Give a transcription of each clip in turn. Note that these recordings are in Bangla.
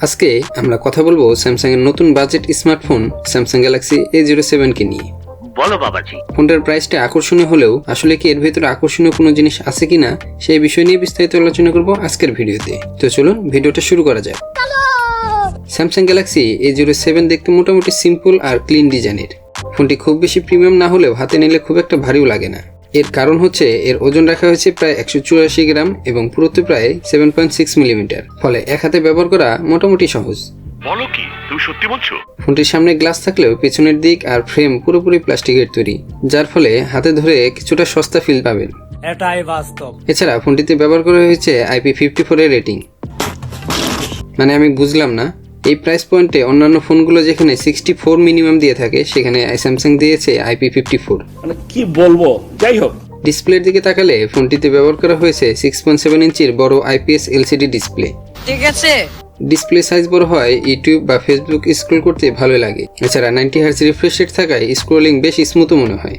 আজকে আমরা কথা বলবো স্যামসাং এর নতুন budget smartphone Samsung Galaxy A07 কে নিয়ে। বলো বাবাজি। ফোনটার প্রাইসটা আকর্ষণীয় হলেও আসলে কি এর ভেতরে আকর্ষণীয় কোনো জিনিস আছে কিনা সেই বিষয় নিয়ে বিস্তারিত আলোচনা করব আজকের ভিডিওতে। তো চলুন ভিডিওটা শুরু করা যাক। স্যামসাং গ্যালাক্সি A07 দেখতে মোটামুটি সিম্পল আর ক্লিন ডিজাইনের। ফোনটি খুব বেশি প্রিমিয়াম না হলেও হাতে নিলে খুব একটা ভারীও লাগে না। এর কারণ হচ্ছে এর ওজন রাখা হয়েছে প্রায় 184 গ্রাম এবং পুরুত্ব প্রায় 7.6 মিলিমিটার, ফলে এক হাতে ব্যবহার করা মোটামুটি সহজ। বলো কি, তুমি সত্যি বলছো? ফোনটির সামনে গ্লাস থাকলেও পেছনের দিক আর ফ্রেম পুরোপুরি প্লাস্টিকের তৈরি, যার ফলে হাতে ধরে কিছুটা সস্তা ফিল পাবেন। এটাই বাস্তব। এছাড়া ফোনটিতে ব্যবহার করা হয়েছে IP54 এর রেটিং। মানে আমি বুঝলাম না, এই প্রাইস পয়েন্টে অন্যান্য ফোনগুলো যেখানে 64 মিনিমাম দিয়ে থাকে সেখানে স্যামসাং দিয়েছে IP54। মানে কি বলবো, যাই হোক। ডিসপ্লের দিকে তাকালে ফোনটিতে ব্যবহার করা হয়েছে 6.7 ইঞ্চির বড় IPS LCD ডিসপ্লে। ঠিক আছে, ডিসপ্লে সাইজ বড় হয় ইউটিউব বা ফেসবুক স্ক্রল করতে ভালো লাগে। এছাড়া 90 হার্জ রিফ্রেশ রেট থাকায় স্ক্রলিং বেশ স্মুথ মনে হয়।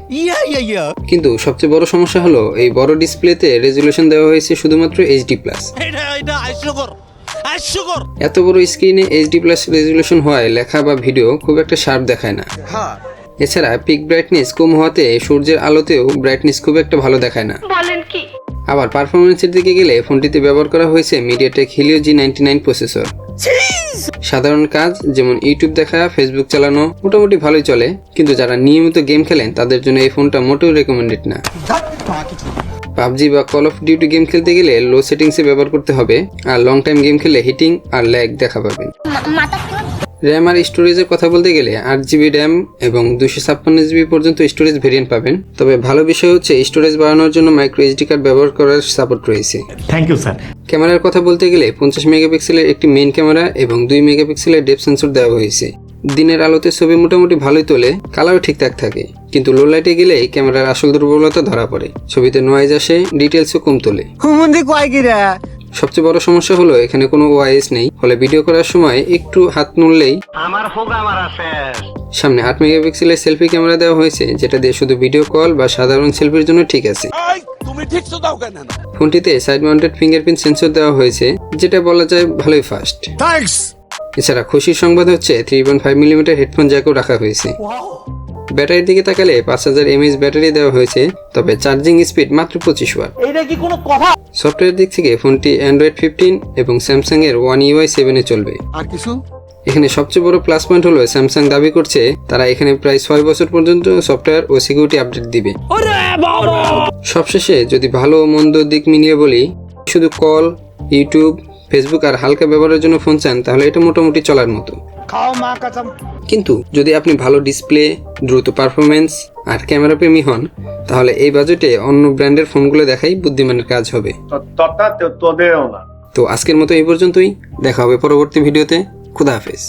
কিন্তু সবচেয়ে বড় সমস্যা হলো এই বড় ডিসপ্লেতে রেজুলেশন দেওয়া হয়েছে শুধুমাত্র HD+। এত বড় স্ক্রিনে HD+ রেজুলেশন হওয়ায় লেখা বা ভিডিও খুব একটা শার্প দেখায় না। এছাড়া পিক ব্রাইটনেস কম হওয়াতে সূর্যের আলোতেও ব্রাইটনেস খুব একটা ভালো দেখায় না। বলেন কি? আবার পারফরমেন্সের দিকে গেলে ফোনটিতে ব্যবহার করা হয়েছে MediaTek Helio G99 প্রসেসর। সাধারণ কাজ যেমন ইউটিউব দেখা, ফেসবুক চালানো মোটামুটি ভালোই চলে, কিন্তু যারা নিয়মিত গেম খেলেন তাদের জন্য এই ফোনটা মোটেও রেকমেন্ডেড না। পাবজি বা কল অফ ডিউটি গেম খেলতে গেলে লো সেটিংসে ব্যবহার করতে হবে, আর লং টাইম গেম খেলে হিটিং আর ল্যাগ দেখা পাবেন। র্যাম আর স্টোরেজের কথা বলতে গেলে 8GB র্যাম এবং 256GB পর্যন্ত স্টোরেজ ভেরিয়েন্ট পাবেন। তবে ভালো বিষয় হচ্ছে স্টোরেজ বাড়ানোর জন্য মাইক্রো SD কার্ড ব্যবহার করার সাপোর্ট রয়েছে। Thank you sir. ক্যামেরার কথা বলতে গেলে 50 মেগাপিক্সেলের একটি মেইন ক্যামেরা এবং 2 মেগাপিক্সেলের ডেপথ সেন্সর দেওয়া হয়েছে। দিনের আলোতে ছবি মোটামুটি ভালোই তোলে, কালারও ঠিকঠাক থাকে, কিন্তু লো লাইটে গেলেই ক্যামেরার আসল দুর্বলতা ধরা পড়ে। ছবিতে নয়েজ আসে, ডিটেলসও কম তোলে। সবচেয়ে বড় সমস্যা হলো এখানে কোনো OIS নেই, ফলে ভিডিও করার সময় একটু হাত নড়লেই আমার হোগা মারা শেষ। সামনে 8 মেগাপিক্সেলের সেলফি ক্যামেরা দেওয়া হয়েছে, যেটা দিয়ে শুধু ভিডিও কল বা সাধারণ সেলফির জন্য ঠিক আছে। ফোনটিতে সাইড মাউন্টেড ফিঙ্গারপ্রিন্ট সেন্সর দেওয়া হয়েছে, যেটা বলা যায় ভালোই ফাস্ট। এছাড়া খুশির সংবাদ হচ্ছে 3.5 মিলিমিটার হেডফোন জ্যাকও রাখা হয়েছে। ব্যাটারির দিকে তাকালে 5000 mAh ব্যাটারি দেওয়া হয়েছে, তবে চার্জিং স্পিড মাত্র 25 ওয়াট। এইটা কি কোনো কথা? সফটওয়্যার দিক থেকে ফোনটি Android 15 এবং স্যামসাং এর One UI 7 এ চলবে। আর কিছু? এখানে সবচেয়ে বড় প্লাস পয়েন্ট হলো স্যামসাং দাবি করছে তারা এখানে প্রায় 6 বছর পর্যন্ত সফটওয়্যার ও সিকিউরিটি আপডেট দিবে। সবশেষে যদি ভালো ও মন্দ দিক মিলিয়ে বলি, শুধু কল, ইউটিউব, ফেসবুক আর হালকা ব্যবহারের জন্য ফোন চান তাহলে এটা মোটামুটি চলার মতো। কিন্তু যদি আপনি ভালো ডিসপ্লে, দ্রুত পারফরমেন্স আর ক্যামেরা প্রেমী হন, তাহলে এই বাজেটে অন্য ব্র্যান্ডের ফোনগুলো দেখাই বুদ্ধিমানের কাজ হবে। তো আজকের মতো এই পর্যন্তই, দেখা হবে পরবর্তী ভিডিওতে। খুদা হাফেজ।